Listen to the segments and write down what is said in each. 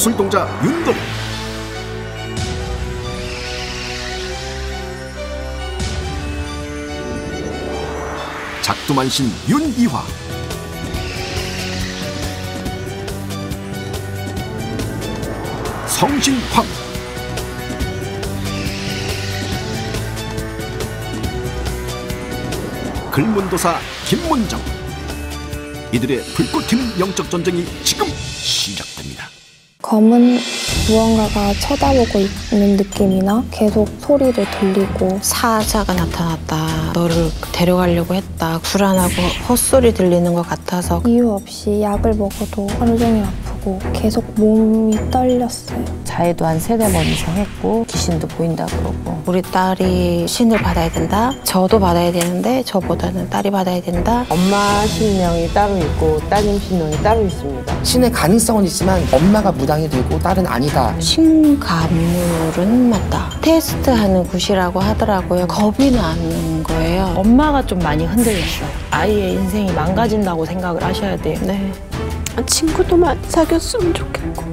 구술동자 윤도리, 작두만신 윤이화, 성신황, 글문도사 김문정. 이들의 불꽃 튀는 영적 전쟁이 지금 시작됩니다. 검은 무언가가 쳐다보고 있는 느낌이나 계속 소리를 들리고, 사자가 나타났다, 너를 데려가려고 했다, 불안하고 헛소리 들리는 것 같아서 이유 없이 약을 먹어도 하루 종일 아프고 계속 몸이 떨렸어요. 자해도 한 3-4번 이상 했고 귀신도 보인다 그러고, 우리 딸이 신을 받아야 된다, 저도 받아야 되는데 저보다는 딸이 받아야 된다. 엄마 신명이 따로 있고 따님 신명이 따로 있습니다. 신의 가능성은 있지만 엄마가 무당이 되고 딸은 아니다. 신가물은 맞다. 테스트하는 굿이라고 하더라고요. 겁이 나는 거예요. 엄마가 좀 많이 흔들렸어요. 아이의 인생이 망가진다고 생각을 하셔야 돼요. 네. 친구도 많이 사귀었으면 좋겠고.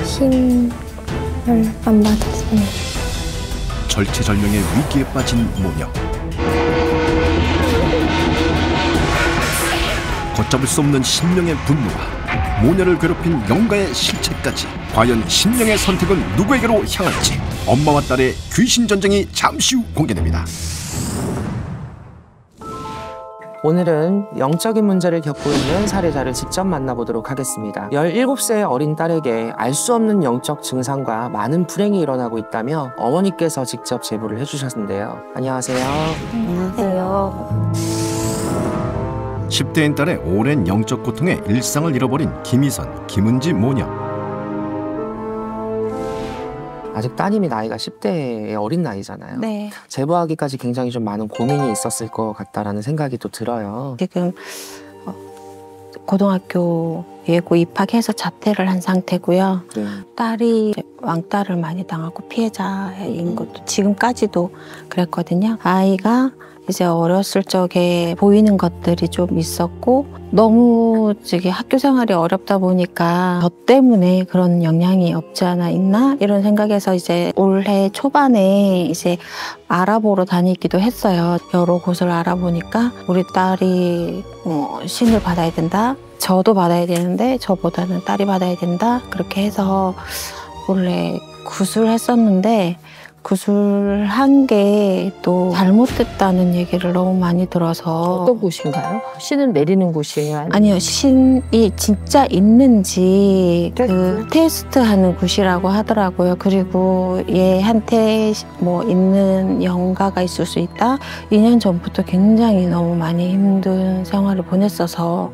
힘을 안 받았습니다. 절체절명의 위기에 빠진 모녀. 걷잡을 수 없는 신명의 분노와 모녀를 괴롭힌 영가의 실체까지, 과연 신명의 선택은 누구에게로 향할지. 엄마와 딸의 귀신 전쟁이 잠시 후 공개됩니다. 오늘은 영적인 문제를 겪고 있는 사례자를 직접 만나보도록 하겠습니다. 17세의 어린 딸에게 알 수 없는 영적 증상과 많은 불행이 일어나고 있다며 어머니께서 직접 제보를 해주셨는데요. 안녕하세요. 안녕하세요. 10대인 딸의 오랜 영적 고통에 일상을 잃어버린 김희선, 김은지 모녀. 아직 따님이 나이가 10대의 어린 나이잖아요. 네. 제보하기까지 굉장히 좀 많은 고민이 있었을 것 같다라는 생각이 또 들어요. 지금 고등학교 예고 입학해서 자퇴를 한 상태고요. 네. 딸이 왕따를 많이 당하고 피해자인 것도 지금까지도 그랬거든요. 아이가 이제 어렸을 적에 보이는 것들이 좀 있었고, 너무 저기 학교 생활이 어렵다 보니까 저 때문에 그런 영향이 없지 않아 있나 이런 생각에서 이제 올해 초반에 이제 알아보러 다니기도 했어요. 여러 곳을 알아보니까 우리 딸이 신을 받아야 된다, 저도 받아야 되는데 저보다는 딸이 받아야 된다, 그렇게 해서 원래 굿을 했었는데 구술한 게 또 잘못됐다는 얘기를 너무 많이 들어서. 어떤 곳인가요? 신을 내리는 곳이에요? 아니요, 신이 진짜 있는지 그 테스트하는 곳이라고 하더라고요. 그리고 얘한테 뭐 있는 영가가 있을 수 있다. 2년 전부터 굉장히 너무 많이 힘든 생활을 보냈어서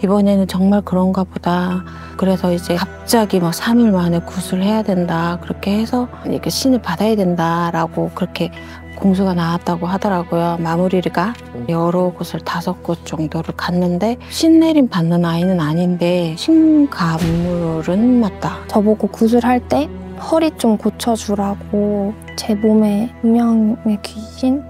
이번에는 정말 그런가 보다. 그래서 이제 갑자기 막 3일 만에 굿을 해야 된다, 그렇게 해서 이렇게 신을 받아야 된다라고 그렇게 공수가 나왔다고 하더라고요. 마무리가 여러 곳을 5곳 정도를 갔는데 신 내림 받는 아이는 아닌데 신가물은 맞다. 저보고 굿을 할 때 허리 좀 고쳐주라고, 제 몸에 운명의 귀신?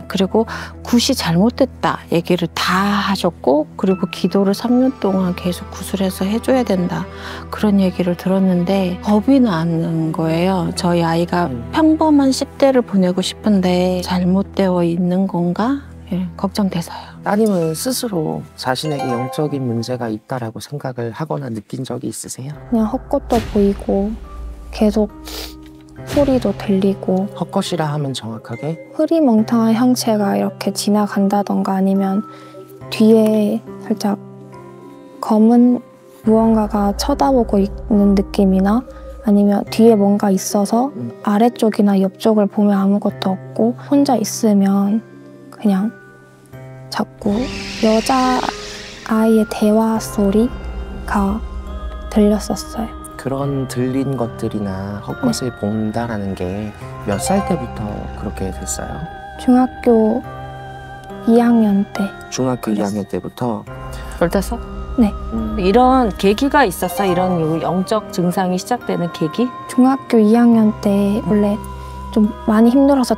그리고 굿이 잘못됐다 얘기를 다 하셨고, 그리고 기도를 3년 동안 계속 구술해서 해줘야 된다, 그런 얘기를 들었는데 겁이 나는 거예요. 저희 아이가 평범한 10대를 보내고 싶은데 잘못되어 있는 건가? 예, 걱정돼서요. 따님은 스스로 자신에게 영적인 문제가 있다라고 생각을 하거나 느낀 적이 있으세요? 그냥 헛것도 보이고 계속 소리도 들리고. 헛것이라 하면 정확하게? 흐리멍텅한 형체가 이렇게 지나간다던가, 아니면 뒤에 살짝 검은 무언가가 쳐다보고 있는 느낌이나, 아니면 뒤에 뭔가 있어서 아래쪽이나 옆쪽을 보면 아무것도 없고 혼자 있으면 그냥 자꾸 여자아이의 대화 소리가 들렸었어요. 그런 들린 것들이나 헛것을 본다라는 게 몇 살 때부터 그렇게 됐어요? 중학교 2학년 때. 중학교 2학년 때부터? 15? 네. 이런 계기가 있었어? 이런 영적 증상이 시작되는 계기? 중학교 2학년 때 원래 좀 많이 힘들어서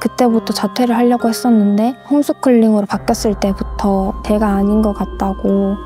그때부터 자퇴를 하려고 했었는데, 홈스쿨링으로 바뀌었을 때부터 제가 아닌 것 같다고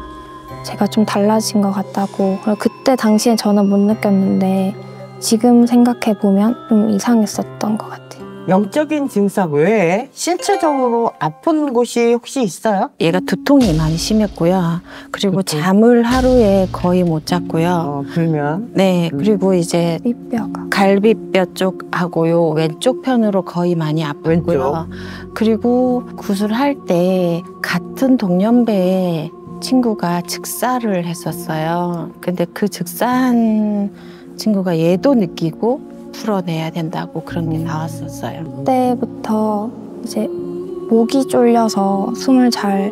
제가 좀 달라진 것 같다고. 그때 당시에 저는 못 느꼈는데 지금 생각해보면 좀 이상했었던 것 같아요. 영적인 증상 외에 신체적으로 아픈 곳이 혹시 있어요? 얘가 두통이 많이 심했고요. 그리고 잠을 하루에 거의 못 잤고요. 불면. 네, 그리고 이제 삐뼈가. 갈비뼈 쪽하고요. 왼쪽 편으로 거의 많이 아프고요. 그리고 구술할 때 같은 동년배의 친구가 즉사를 했었어요. 근데 그 즉사한 친구가 얘도 느끼고 풀어내야 된다고 그런 게 나왔었어요. 그때부터 이제 목이 졸려서 숨을 잘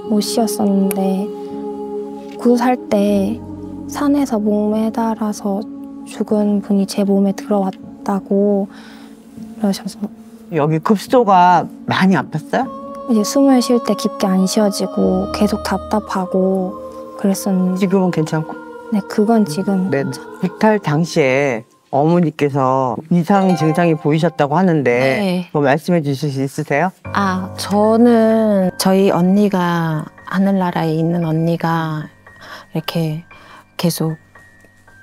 못 쉬었었는데 구슬할 때 산에서 목 매달아서 죽은 분이 제 몸에 들어왔다고 그러셔서 여기 급소가 많이 아팠어요? 이제 숨을 쉴 때 깊게 안 쉬어지고 계속 답답하고 그랬었는데 지금은 괜찮고? 네, 그건 지금 네. 구탈 당시에 어머니께서 이상 증상이 보이셨다고 하는데 네. 뭐 말씀해 주실 수 있으세요? 저는 저희 언니가 하늘나라에 있는 언니가 이렇게 계속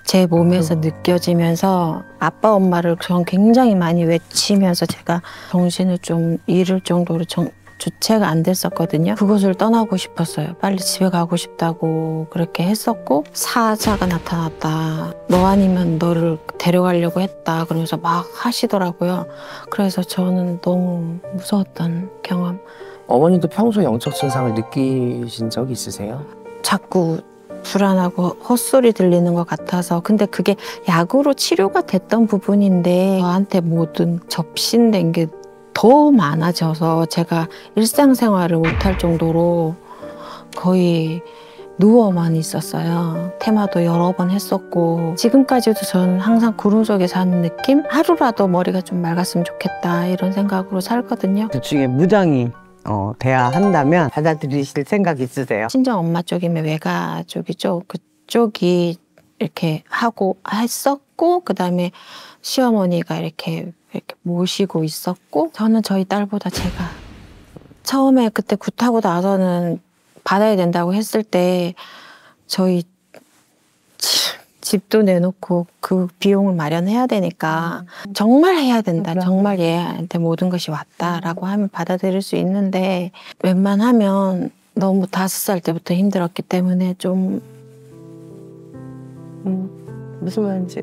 제 몸에서 느껴지면서 아빠 엄마를 전 굉장히 많이 외치면서 제가 정신을 좀 잃을 정도로 주체가 안 됐었거든요. 그곳을 떠나고 싶었어요. 빨리 집에 가고 싶다고 그렇게 했었고 사자가 나타났다. 너 아니면 너를 데려가려고 했다. 그러면서 막 하시더라고요. 그래서 저는 너무 무서웠던 경험. 어머니도 평소 영적 증상을 느끼신 적이 있으세요? 자꾸 불안하고 헛소리 들리는 것 같아서 근데 그게 약으로 치료가 됐던 부분인데 저한테 모든 접신된 게 더 많아져서 제가 일상생활을 못할 정도로 거의 누워만 있었어요. 테마도 여러 번 했었고 지금까지도 저는 항상 구름 속에 사는 느낌? 하루라도 머리가 좀 맑았으면 좋겠다 이런 생각으로 살거든요. 둘 중에 무당이 돼야 한다면 받아들이실 생각 있으세요? 친정 엄마 쪽이면 외가 쪽이죠. 그쪽이 이렇게 하고 했었고 그다음에 시어머니가 이렇게 모시고 있었고 저는 저희 딸보다 제가 처음에 그때 굿하고 나서는 받아야 된다고 했을 때 저희 집도 내놓고 그 비용을 마련해야 되니까 정말 해야 된다. 정말 얘한테 모든 것이 왔다라고 하면 받아들일 수 있는데 웬만하면 너무 5살 때부터 힘들었기 때문에 좀 무슨 말인지.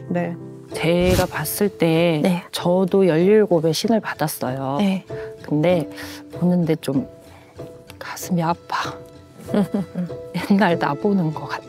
네. 제가 봤을 때 네. 저도 17의 신을 받았어요. 네. 근데 보는데 좀 가슴이 아파. 옛날 나 보는 것 같아.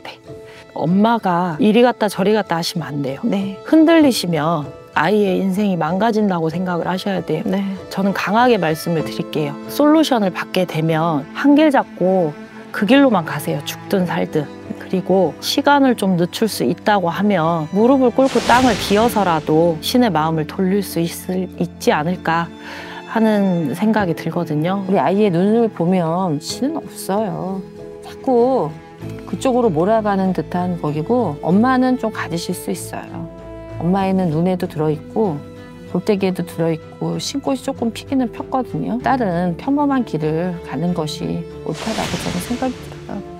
엄마가 이리 갔다 저리 갔다 하시면 안 돼요. 네. 흔들리시면 아이의 인생이 망가진다고 생각을 하셔야 돼요. 네. 저는 강하게 말씀을 드릴게요. 솔루션을 받게 되면 한 길 잡고 그 길로만 가세요. 죽든 살든. 그리고 시간을 좀 늦출 수 있다고 하면 무릎을 꿇고 땅을 기어서라도 신의 마음을 돌릴 수 있지 않을까 하는 생각이 들거든요. 우리 아이의 눈을 보면 신은 없어요. 자꾸 그쪽으로 몰아가는 듯한 거기고 엄마는 좀 가지실 수 있어요. 엄마에는 눈에도 들어있고 볼때기에도 들어있고 신꽃이 조금 피기는 폈거든요. 딸은 평범한 길을 가는 것이 옳다라고 저는 생각이 들어요.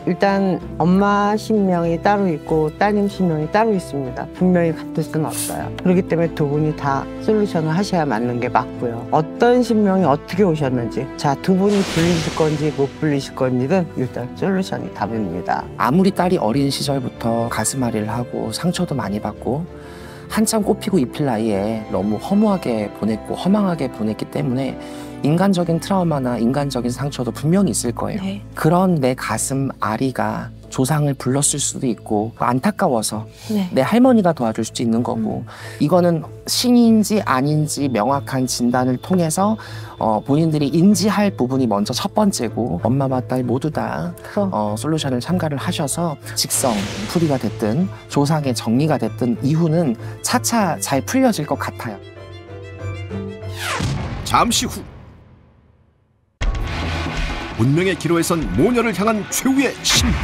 일단 엄마 신명이 따로 있고 따님 신명이 따로 있습니다. 분명히 같을 수는 없어요. 그렇기 때문에 두 분이 다 솔루션을 하셔야 맞는 게 맞고요. 어떤 신명이 어떻게 오셨는지 자, 두 분이 불리실 건지 못 불리실 건지는 일단 솔루션이 답입니다. 아무리 딸이 어린 시절부터 가슴앓이를 하고 상처도 많이 받고 한참 꽃피고 잎필 나이에 너무 허무하게 보냈고 허망하게 보냈기 때문에 인간적인 트라우마나 인간적인 상처도 분명히 있을 거예요. 네. 그런 내 가슴 아리가 조상을 불렀을 수도 있고 안타까워서 네. 내 할머니가 도와줄 수도 있는 거고 이거는 신인지 아닌지 명확한 진단을 통해서 본인들이 인지할 부분이 먼저 첫 번째고 엄마와 딸 모두 다 솔루션을 참가를 하셔서 직성 풀이가 됐든 조상의 정리가 됐든 이후는 차차 잘 풀려질 것 같아요. 잠시 후 운명의 기로에선 모녀를 향한 최후의 심판.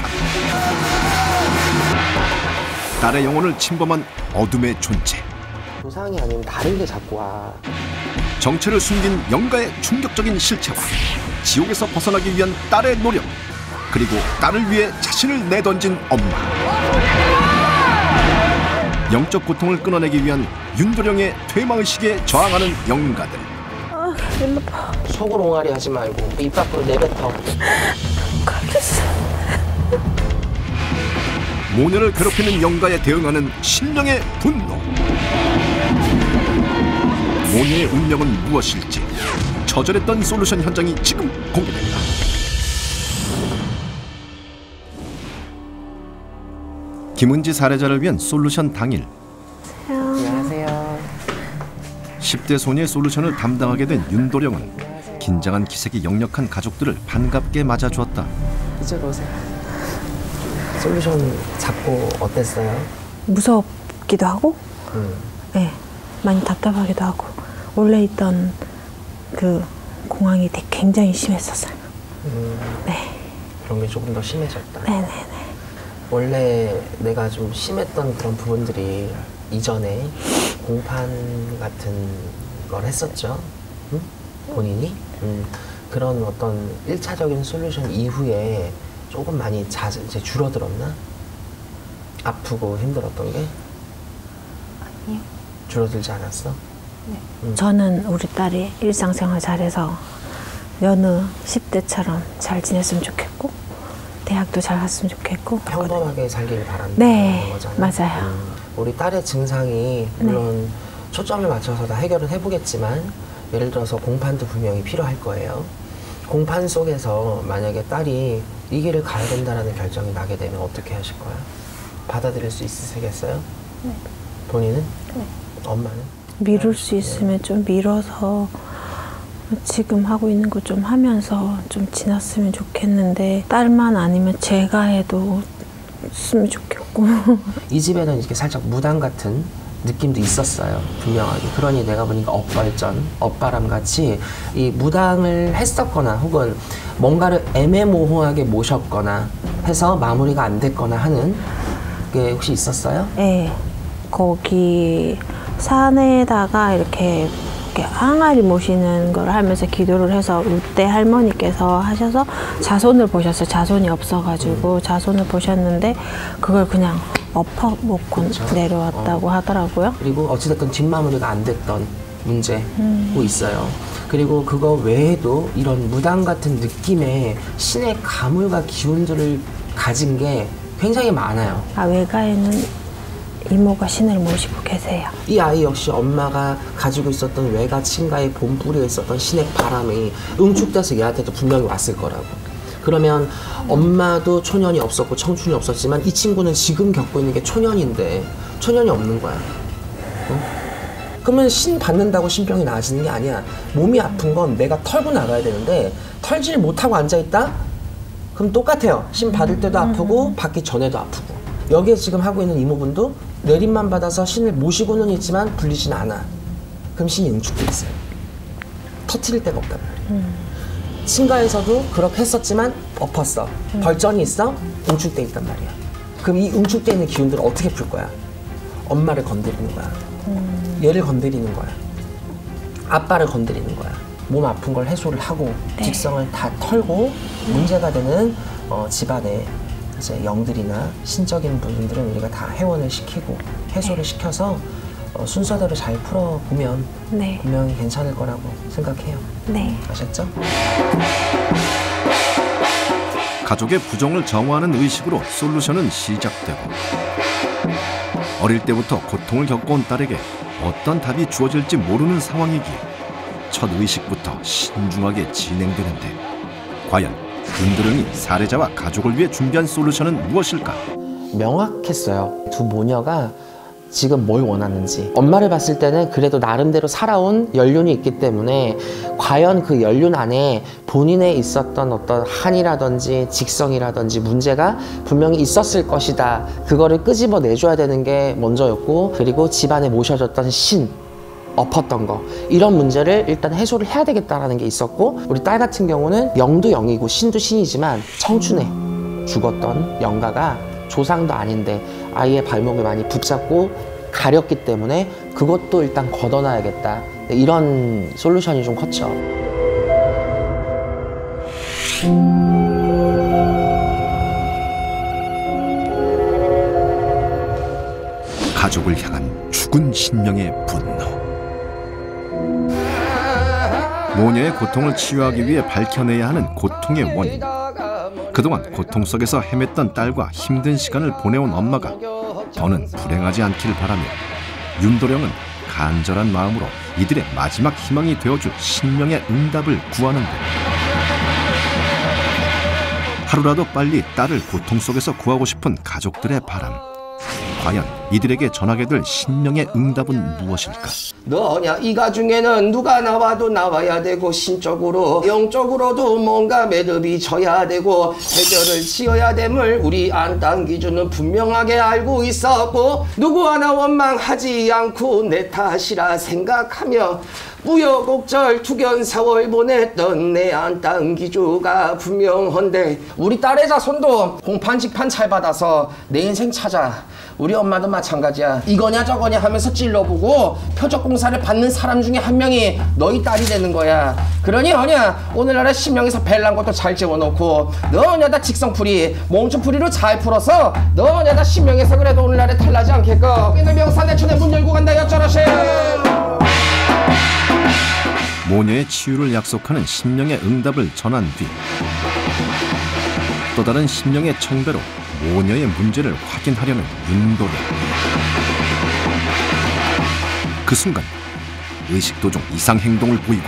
딸의 영혼을 침범한 어둠의 존재. 조상이 아닌 다른 게 자꾸 와. 정체를 숨긴 영가의 충격적인 실체와 지옥에서 벗어나기 위한 딸의 노력. 그리고 딸을 위해 자신을 내던진 엄마. 영적 고통을 끊어내기 위한 윤도령의 퇴마의식에 저항하는 영가들. 속으로 옹알이 하지 말고 입 밖으로 내뱉어. 모녀를 괴롭히는 영가에 대응하는 신령의 분노. 모녀의 운명은 무엇일지 처절했던 솔루션 현장이 지금 공개된다. 김은지 살해자를 위한 솔루션 당일. 안녕하세요. 10대 소녀의 솔루션을 담당하게 된 윤도령은 긴장한 기색이 역력한 가족들을 반갑게 맞아주었다. 이쪽으로 오세요. 솔루션 잡고 어땠어요? 무섭기도 하고, 네, 많이 답답하기도 하고, 원래 있던 그 공황이 굉장히 심했었어요. 네. 그런 게 조금 더 심해졌다. 네네네. 원래 내가 좀 심했던 그런 부분들이 이전에 공판 같은 걸 했었죠. 응? 본인이? 그런 어떤 1차적인 솔루션 이후에 조금 많이 이제 줄어들었나? 아프고 힘들었던 게? 아니요. 줄어들지 않았어? 네. 저는 우리 딸이 일상생활 잘해서 여느 10대처럼 잘 지냈으면 좋겠고, 대학도 잘 갔으면 좋겠고. 평범하게 살기를 바란다는 네, 거잖아. 맞아요. 우리 딸의 증상이 물론 초점을 맞춰서 다 해결을 해보겠지만, 예를 들어서 공판도 분명히 필요할 거예요. 공판 속에서 만약에 딸이 이 길을 가야 된다는 결정이 나게 되면 어떻게 하실 거예요? 받아들일 수 있으시겠어요? 네. 본인은? 네. 엄마는? 미룰 수 있으면 좀 미뤄서 지금 하고 있는 거 좀 하면서 좀 지났으면 좋겠는데, 딸만 아니면 제가 해도 했으면 좋겠고. 이 집에는 이렇게 살짝 무당 같은 느낌도 있었어요, 분명하게. 그러니 내가 보니까 엇발전, 엇바람 같이 이 무당을 했었거나 혹은 뭔가를 애매모호하게 모셨거나 해서 마무리가 안 됐거나 하는 게 혹시 있었어요? 네. 거기 산에다가 이렇게 항아리 모시는 걸 하면서 기도를 해서 롯데 할머니께서 하셔서 자손을 보셨어요. 자손이 없어가지고 자손을 보셨는데 그걸 그냥 엎어먹고 그렇죠. 내려왔다고 하더라고요. 그리고 어찌됐든 뒷마무리가 안 됐던 문제고 있어요. 그리고 그거 외에도 이런 무당 같은 느낌의 신의 가물과 기운들을 가진 게 굉장히 많아요. 외가에는 이모가 신을 모시고 계세요. 이 아이 역시 엄마가 가지고 있었던 외가 친가의 본뿌리에 있었던 신의 바람이 응축돼서 얘한테도 분명히 왔을 거라고. 그러면 엄마도 초년이 없었고 청춘이 없었지만 이 친구는 지금 겪고 있는 게 초년인데 초년이 없는 거야. 그러면 신 받는다고 신병이 나아지는 게 아니야. 몸이 아픈 건 내가 털고 나가야 되는데 털질 못하고 앉아있다? 그럼 똑같아요. 신 받을 때도 아프고 받기 전에도 아프고. 여기에 지금 하고 있는 이모분도 내림만 받아서 신을 모시고는 있지만 불리진 않아. 그럼 신이 응축돼 있어요. 터트릴 데가 없단 말이에요. 친가에서도 그렇게 했었지만 엎었어. 벌전이 있어? 응축돼 있단 말이야. 그럼 이 응축돼 있는 기운들을 어떻게 풀 거야? 엄마를 건드리는 거야. 얘를 건드리는 거야. 아빠를 건드리는 거야. 몸 아픈 걸 해소를 하고 직성을 다 털고 문제가 되는 집안의 이제 영들이나 신적인 부분들은 우리가 다 회원을 시키고 해소를 시켜서 순서대로 잘 풀어보면 분명히 괜찮을 거라고 생각해요. 네. 아셨죠? 가족의 부정을 정화하는 의식으로 솔루션은 시작되고 어릴 때부터 고통을 겪어온 딸에게 어떤 답이 주어질지 모르는 상황이기에 첫 의식부터 신중하게 진행되는데 과연 윤도령이 살해자와 가족을 위해 준비한 솔루션은 무엇일까? 명확했어요. 두 모녀가 지금 뭘 원하는지. 엄마를 봤을 때는 그래도 나름대로 살아온 연륜이 있기 때문에 과연 그 연륜 안에 본인에 있었던 어떤 한이라든지 직성이라든지 문제가 분명히 있었을 것이다. 그거를 끄집어 내줘야 되는 게 먼저였고, 그리고 집안에 모셔졌던 신, 엎었던 거, 이런 문제를 일단 해소를 해야 되겠다라는 게 있었고, 우리 딸 같은 경우는 영도 영이고 신도 신이지만 청춘에 죽었던 영가가 조상도 아닌데 아이의 발목을 많이 붙잡고 가렸기 때문에 그것도 일단 걷어놔야겠다. 이런 솔루션이 좀 컸죠. 가족을 향한 죽은 신명의 분노. 모녀의 고통을 치유하기 위해 밝혀내야 하는 고통의 원인. 그동안 고통 속에서 헤맸던 딸과 힘든 시간을 보내온 엄마가 더는 불행하지 않길 바라며 윤도령은 간절한 마음으로 이들의 마지막 희망이 되어줄 신명의 응답을 구하는데, 하루라도 빨리 딸을 고통 속에서 구하고 싶은 가족들의 바람. 과연 이들에게 전하게 될 신명의 응답은 무엇일까? 너냐 이가 중에는 누가 나와도 나와야 되고, 신적으로 영적으로도 뭔가 매듭이 져야 되고, 해결을 지어야 됨을 우리 안땅기주는 분명하게 알고 있었고, 누구 하나 원망하지 않고 내 탓이라 생각하며 우여곡절 투견사월 보냈던 내 안땅기주가 분명한데, 우리 딸의 자손도 공판직판 잘 받아서 내 인생 찾아. 우리 엄마도 마찬가지야. 이거냐 저거냐 하면서 찔러보고 표적공사를 받는 사람 중에 한 명이 너희 딸이 되는 거야. 그러니 허냐 오늘날의 신명에서 벨난 것도 잘 재워놓고, 너냐 다 직성풀이 몽추풀이로 잘 풀어서 너냐 다 신명에서 그래도 오늘날에 탈나지 않겠고, 오늘 명산대천에 문 열고 간다 여쩌라시. 모녀의 치유를 약속하는 신명의 응답을 전한 뒤 또 다른 신명의 청배로 모녀의 문제를 확인하려는 윤도령. 그 순간 의식도 중 이상 행동을 보이고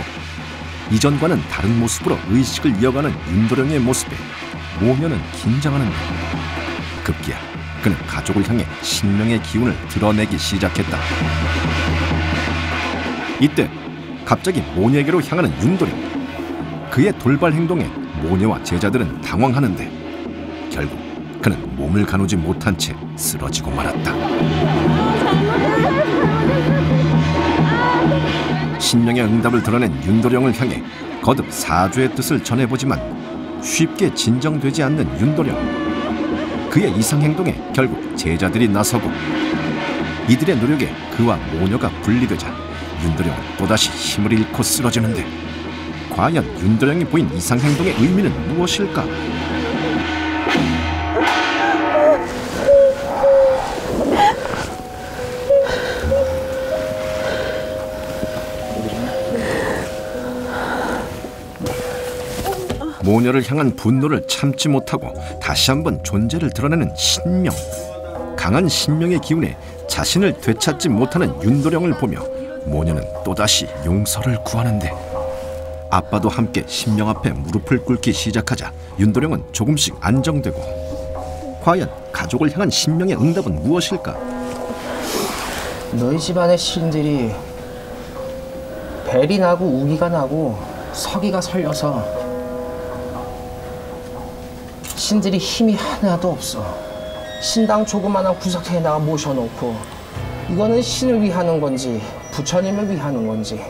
이전과는 다른 모습으로 의식을 이어가는 윤도령의 모습에 모녀는 긴장하는데, 급기야 그는 가족을 향해 신명의 기운을 드러내기 시작했다. 이때 갑자기 모녀에게로 향하는 윤도령. 그의 돌발 행동에 모녀와 제자들은 당황하는데 결국 그는 몸을 가누지 못한 채 쓰러지고 말았다. 신명의 응답을 드러낸 윤도령을 향해 거듭 사죄의 뜻을 전해보지만 쉽게 진정되지 않는 윤도령. 그의 이상 행동에 결국 제자들이 나서고 이들의 노력에 그와 모녀가 분리되자 윤도령은 또다시 힘을 잃고 쓰러지는데, 과연 윤도령이 보인 이상 행동의 의미는 무엇일까? 모녀를 향한 분노를 참지 못하고 다시 한번 존재를 드러내는 신명. 강한 신명의 기운에 자신을 되찾지 못하는 윤도령을 보며 모녀는 또다시 용서를 구하는데, 아빠도 함께 신명 앞에 무릎을 꿇기 시작하자 윤도령은 조금씩 안정되고, 과연 가족을 향한 신명의 응답은 무엇일까? 너희 집안의 신들이 벨이 나고 우기가 나고 서기가 설려서 신들이 힘이 하나도 없어. 신당 조그마한 구석에다가 모셔놓고, 이거는 신을 위하는 건지 부처님을 위하는 건지.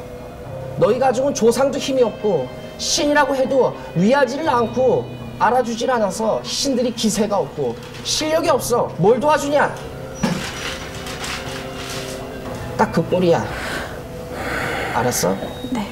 너희 가족은 조상도 힘이 없고 신이라고 해도 위하지를 않고 알아주질 않아서 신들이 기세가 없고 실력이 없어. 뭘 도와주냐? 딱 그 꼴이야. 알았어? 네.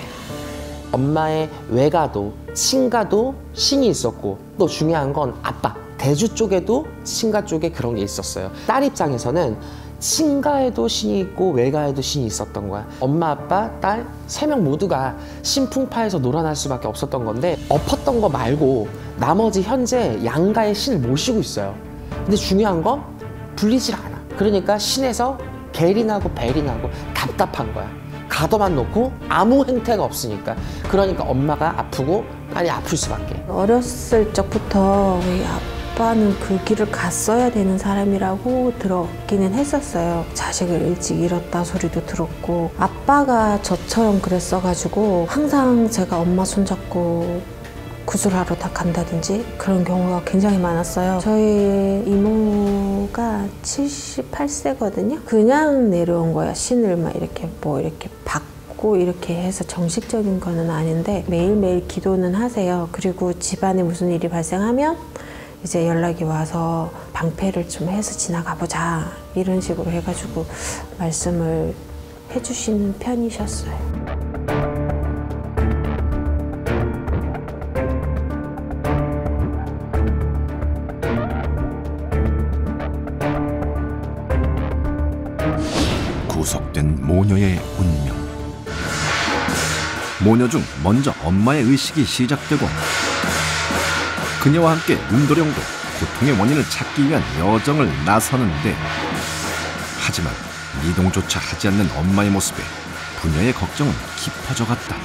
엄마의 외가도 친가도 신이 있었고, 또 중요한 건 아빠 대주 쪽에도 친가 쪽에 그런 게 있었어요. 딸 입장에서는 친가에도 신이 있고 외가에도 신이 있었던 거야. 엄마, 아빠, 딸 3명 모두가 신풍파에서 놀아날 수밖에 없었던 건데, 엎었던 거 말고 나머지 현재 양가의 신을 모시고 있어요. 근데 중요한 건 불리질 않아. 그러니까 신에서 겔이 나고 벨이 나고 답답한 거야. 가둬만 놓고 아무 행태가 없으니까. 그러니까 엄마가 아프고 딸이 아플 수밖에. 어렸을 적부터 왜 아빠는 그 길을 갔어야 되는 사람이라고 들었기는 했었어요. 자식을 일찍 잃었다 소리도 들었고, 아빠가 저처럼 그랬어가지고 항상 제가 엄마 손잡고 구슬하러 다 간다든지 그런 경우가 굉장히 많았어요. 저희 이모가 78세거든요. 그냥 내려온 거야. 신을 막 이렇게 뭐 이렇게 받고 이렇게 해서 정식적인 거는 아닌데 매일매일 기도는 하세요. 그리고 집안에 무슨 일이 발생하면 이제 연락이 와서 방패를 좀 해서 지나가 보자 이런 식으로 해가지고 말씀을 해주시는 편이셨어요. 모녀 중 먼저 엄마의 의식이 시작되고 그녀와 함께 윤도령도 고통의 원인을 찾기 위한 여정을 나서는데 하지만 이동조차 하지 않는 엄마의 모습에 부녀의 걱정은 깊어져 갔다.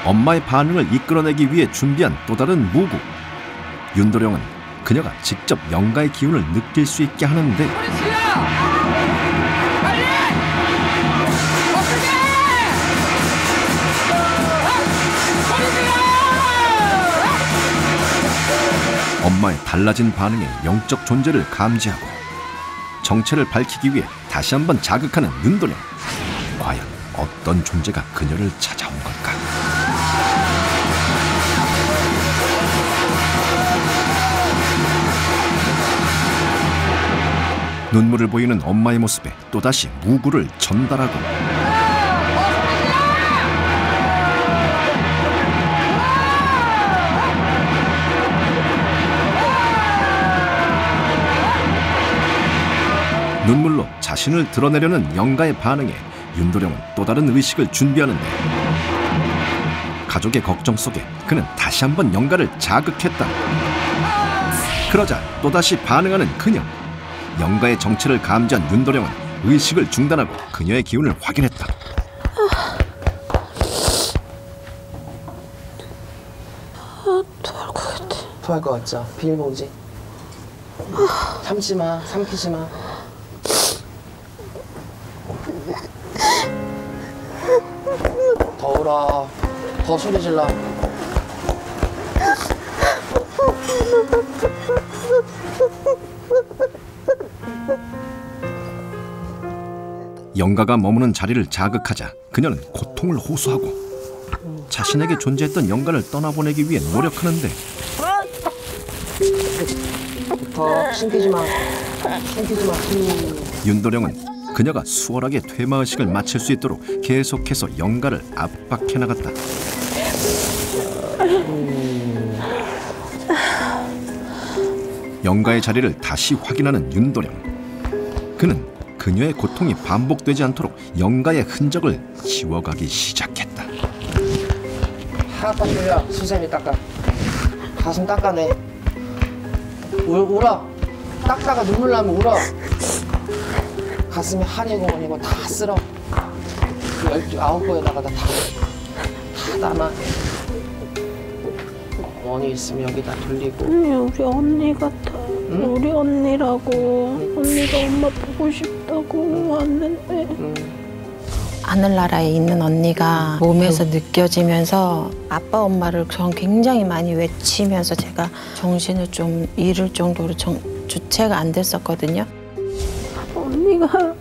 엄마의 반응을 이끌어내기 위해 준비한 또 다른 무구. 윤도령은 그녀가 직접 영가의 기운을 느낄 수 있게 하는데 엄마의 달라진 반응에 영적 존재를 감지하고 정체를 밝히기 위해 다시 한번 자극하는 윤도령. 과연 어떤 존재가 그녀를 찾아온 걸까? 눈물을 보이는 엄마의 모습에 또다시 무구를 전달하고 눈물로 자신을 드러내려는 영가의 반응에 윤도령은 또 다른 의식을 준비하는데 가족의 걱정 속에 그는 다시 한번 영가를 자극했다. 그러자 또다시 반응하는 그녀. 영가의 정체를 감지한 윤도령은 의식을 중단하고 그녀의 기운을 확인했다. 토할 것 같아. 토할 것 같죠? 비닐봉지. 참지 마, 삼키지 마. 더 울어. 더 소리 질러. 영가가 머무는 자리를 자극하자 그녀는 고통을 호소하고 자신에게 존재했던 영가를 떠나보내기 위해 노력하는데 더 숨기지 마. 숨기지 마. 윤도령은 그녀가 수월하게 퇴마의식을 마칠 수 있도록 계속해서 영가를 압박해 나갔다. 영가의 자리를 다시 확인하는 윤도령. 그는 그녀의 고통이 반복되지 않도록 영가의 흔적을 지워가기 시작했다. 하얗다 졸려. 수세미 닦아. 가슴 닦아내. 울어. 닦다가 눈물 나면 울어. 가슴에 한이고 뭐니고 다 쓸어. 19번에다가 다 담아. 어머니 있으면 여기다 돌리고. 우리 언니 같아. 응? 우리 언니라고. 언니가 엄마 보고 싶다고 왔는데. 하늘나라에 있는 언니가 몸에서 느껴지면서 아빠 엄마를 전 굉장히 많이 외치면서 제가 정신을 좀 잃을 정도로 주체가 안 됐었거든요. 언니가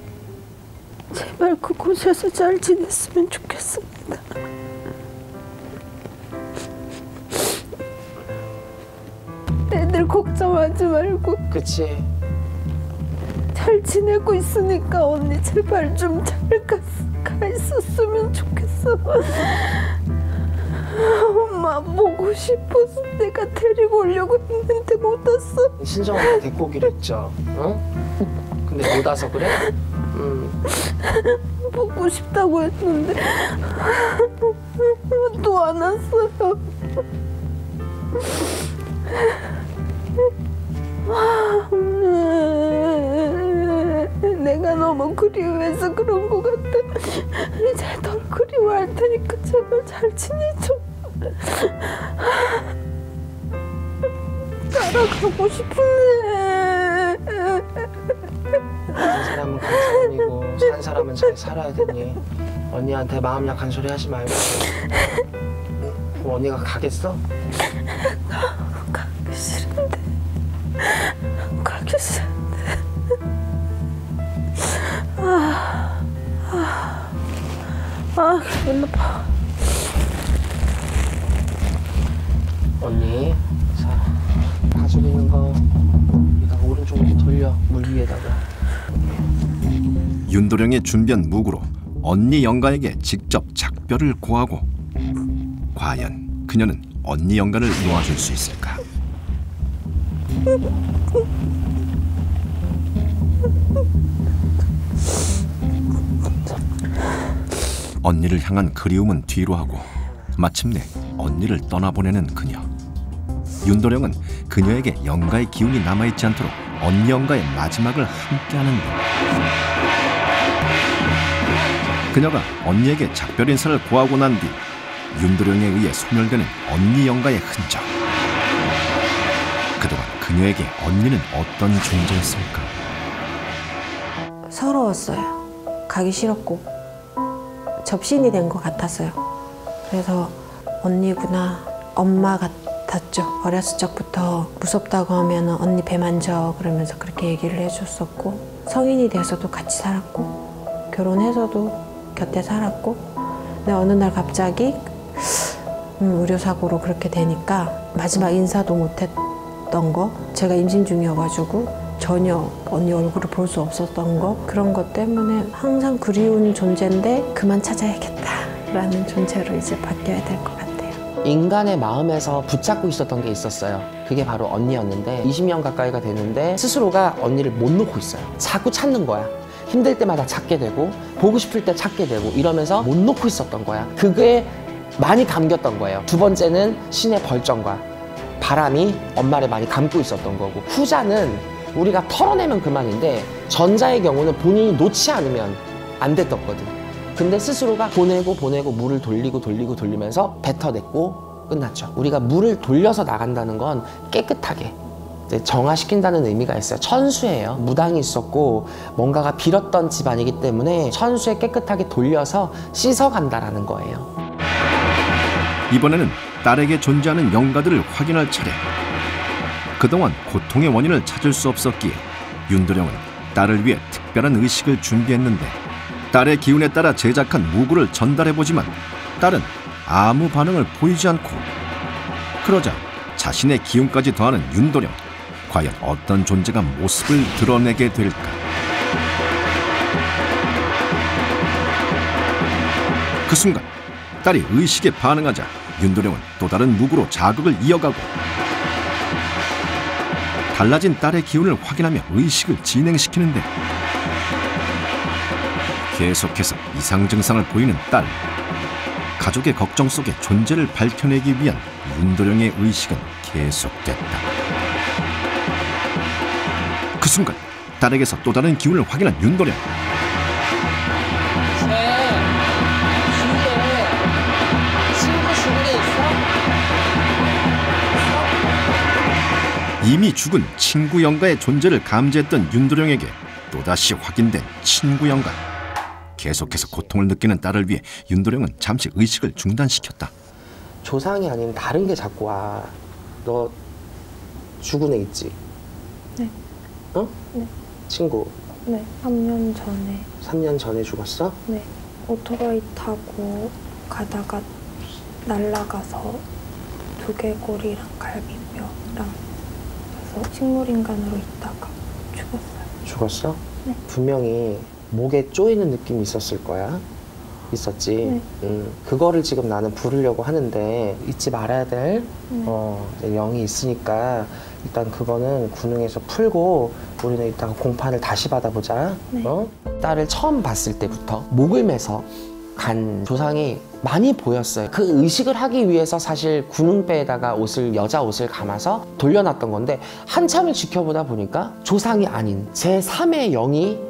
제발 그곳에서 잘 지냈으면 좋겠습니다. 애들 걱정하지 말고 그치. 잘 지내고 있으니까 언니 제발 좀 잘 가 있었으면 좋겠어. 엄마 보고 싶어서 내가 데리고 오려고 했는데 못 왔어. 신정한테 데리고 오기로 했죠. 응? 근데 못 와서 그래? 보고 싶다고 했는데 또 안 왔어요. 내가 너무 그리워해서 그런 것 같아. 이제 덜 그리워할 테니까 제발 잘 지내줘. 따라가고 싶은데. 간 사람은 간 사람이고 산 사람은 잘 살아야 되니 언니한테 마음 약한 소리 하지 말고. 그럼 언니가 가겠어? 가기 싫은데. 가기 싫은데. 기분 나빠. 언니, 자, 가지고 있는 거 여기다가 오른쪽으로 돌려. 물 위에다가. 윤도령이 준비한 무구로 언니 영가에게 직접 작별을 고하고 과연 그녀는 언니 영가를 놓아줄 수 있을까? 언니를 향한 그리움은 뒤로 하고 마침내 언니를 떠나보내는 그녀. 윤도령은 그녀에게 영가의 기운이 남아있지 않도록 언니 영가의 마지막을 함께하는데, 그녀가 언니에게 작별 인사를 고하고 난 뒤 윤도령에 의해 소멸되는 언니 영가의 흔적. 그동안 그녀에게 언니는 어떤 존재였을까? 서러웠어요. 가기 싫었고 접신이 된 것 같았어요. 그래서 언니구나, 엄마 같았죠. 어렸을 적부터 무섭다고 하면 언니 배 만져 그러면서 그렇게 얘기를 해줬었고, 성인이 돼서도 같이 살았고 결혼해서도 곁에 살았고, 근데 어느 날 갑자기 의료사고로 그렇게 되니까 마지막 인사도 못했던 거, 제가 임신 중이어가지고 전혀 언니 얼굴을 볼 수 없었던 거, 그런 것 때문에 항상 그리운 존재인데 그만 찾아야겠다라는 존재로 이제 바뀌어야 될 것 같아요. 인간의 마음에서 붙잡고 있었던 게 있었어요. 그게 바로 언니였는데 20년 가까이가 됐는데 스스로가 언니를 못 놓고 있어요. 자꾸 찾는 거야. 힘들 때마다 찾게 되고 보고 싶을 때 찾게 되고 이러면서 못 놓고 있었던 거야. 그게 많이 감겼던 거예요. 두 번째는 신의 벌점과 바람이 엄마를 많이 감고 있었던 거고, 후자는 우리가 털어내면 그만인데 전자의 경우는 본인이 놓지 않으면 안 됐던 거거든. 근데 스스로가 보내고 물을 돌리면서 뱉어냈고 끝났죠. 우리가 물을 돌려서 나간다는 건 깨끗하게 정화시킨다는 의미가 있어요. 천수예요. 무당이 있었고 뭔가가 빌었던 집안이기 때문에 천수에 깨끗하게 돌려서 씻어간다라는 거예요. 이번에는 딸에게 존재하는 영가들을 확인할 차례. 그동안 고통의 원인을 찾을 수 없었기에 윤도령은 딸을 위해 특별한 의식을 준비했는데, 딸의 기운에 따라 제작한 무구를 전달해보지만 딸은 아무 반응을 보이지 않고, 그러자 자신의 기운까지 더하는 윤도령. 과연 어떤 존재가 모습을 드러내게 될까? 그 순간 딸이 의식에 반응하자 윤도령은 또 다른 무구로 자극을 이어가고, 달라진 딸의 기운을 확인하며 의식을 진행시키는데, 계속해서 이상 증상을 보이는 딸. 가족의 걱정 속에 존재를 밝혀내기 위한 윤도령의 의식은 계속됐다. 그 순간 딸에게서 또 다른 기운을 확인한 윤도령. 이미 죽은 친구 영가의 존재를 감지했던 윤도령에게 또다시 확인된 친구 영가. 계속해서 고통을 느끼는 딸을 위해 윤도령은 잠시 의식을 중단시켰다. 조상이 아닌 다른 게 자꾸 와. 너 죽은 애 있지? 네. 어? 네. 친구? 네, 3년 전에. 3년 전에 죽었어? 네, 오토바이 타고 가다가 날아가서 두개골이랑 갈비뼈랑 그래서 식물인간으로 있다가 죽었어요. 죽었어? 네. 분명히 목에 쪼이는 느낌이 있었을 거야. 있었지? 네. 그거를 지금 나는 부르려고 하는데 잊지 말아야 될 영이 있으니까 일단 그거는 군웅에서 풀고 우리는 이따가 공판을 다시 받아보자. 네. 딸을 처음 봤을 때부터 목을 매서 간 조상이 많이 보였어요. 그 의식을 하기 위해서 사실 군웅배에다가 여자 옷을 감아서 돌려놨던 건데, 한참을 지켜보다 보니까 조상이 아닌 제3의 영이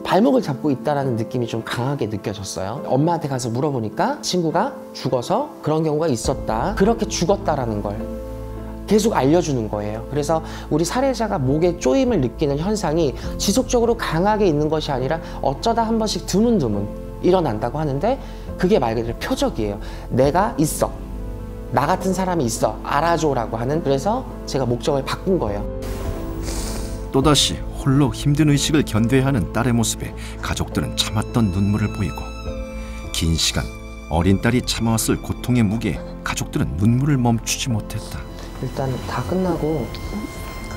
발목을 잡고 있다는 느낌이 좀 강하게 느껴졌어요. 엄마한테 가서 물어보니까 친구가 죽어서 그런 경우가 있었다. 그렇게 죽었다라는 걸 계속 알려주는 거예요. 그래서 우리 살해자가 목에 쪼임을 느끼는 현상이 지속적으로 강하게 있는 것이 아니라 어쩌다 한 번씩 드문드문 일어난다고 하는데, 그게 말 그대로 표적이에요. 내가 있어. 나 같은 사람이 있어. 알아줘라고 하는. 그래서 제가 목적을 바꾼 거예요. 또다시 홀로 힘든 의식을 견뎌야 하는 딸의 모습에 가족들은 참았던 눈물을 보이고, 긴 시간 어린 딸이 참아왔을 고통의 무게에 가족들은 눈물을 멈추지 못했다. 일단 다 끝나고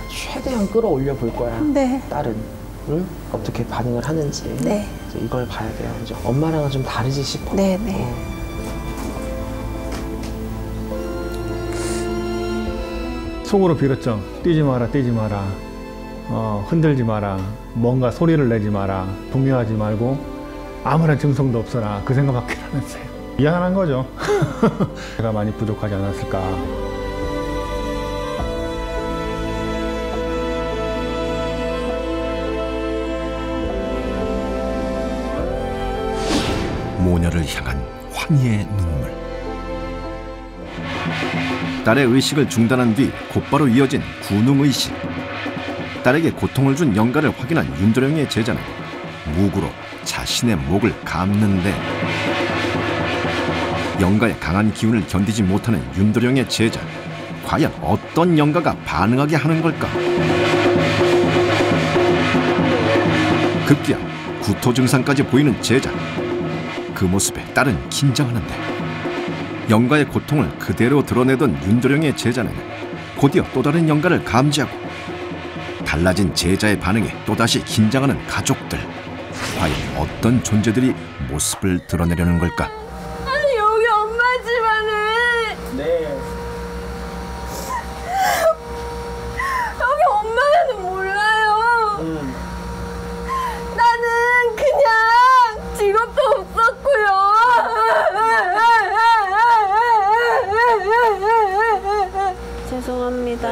최대한 끌어올려 볼 거야. 네. 딸은 응? 어떻게 반응을 하는지. 네. 이제 이걸 봐야 돼요. 이제 엄마랑은 좀 다르지 싶어. 네, 네. 속으로 빌었죠. 뛰지 마라, 뛰지 마라. 흔들지 마라. 뭔가 소리를 내지 마라. 동요하지 말고 아무런 증상도 없어라 그 생각밖에 안 했어요. 미안한 거죠. 제가 많이 부족하지 않았을까. 모녀를 향한 환희의 눈물. 딸의 의식을 중단한 뒤 곧바로 이어진 군웅의식. 딸에게 고통을 준 영가를 확인한 윤도령의 제자는 무구로 자신의 목을 감는데 영가의 강한 기운을 견디지 못하는 윤도령의 제자. 과연 어떤 영가가 반응하게 하는 걸까? 급기야 구토 증상까지 보이는 제자. 그 모습에 딸은 긴장하는데 영가의 고통을 그대로 드러내던 윤도령의 제자는 곧이어 또 다른 영가를 감지하고 달라진 제자의 반응에 또다시 긴장하는 가족들. 과연 어떤 존재들이 모습을 드러내려는 걸까? 아니 여기 엄마 집안에 네. 여기 엄마는 몰라요. 나는 그냥 직업도 없었고요. 죄송합니다.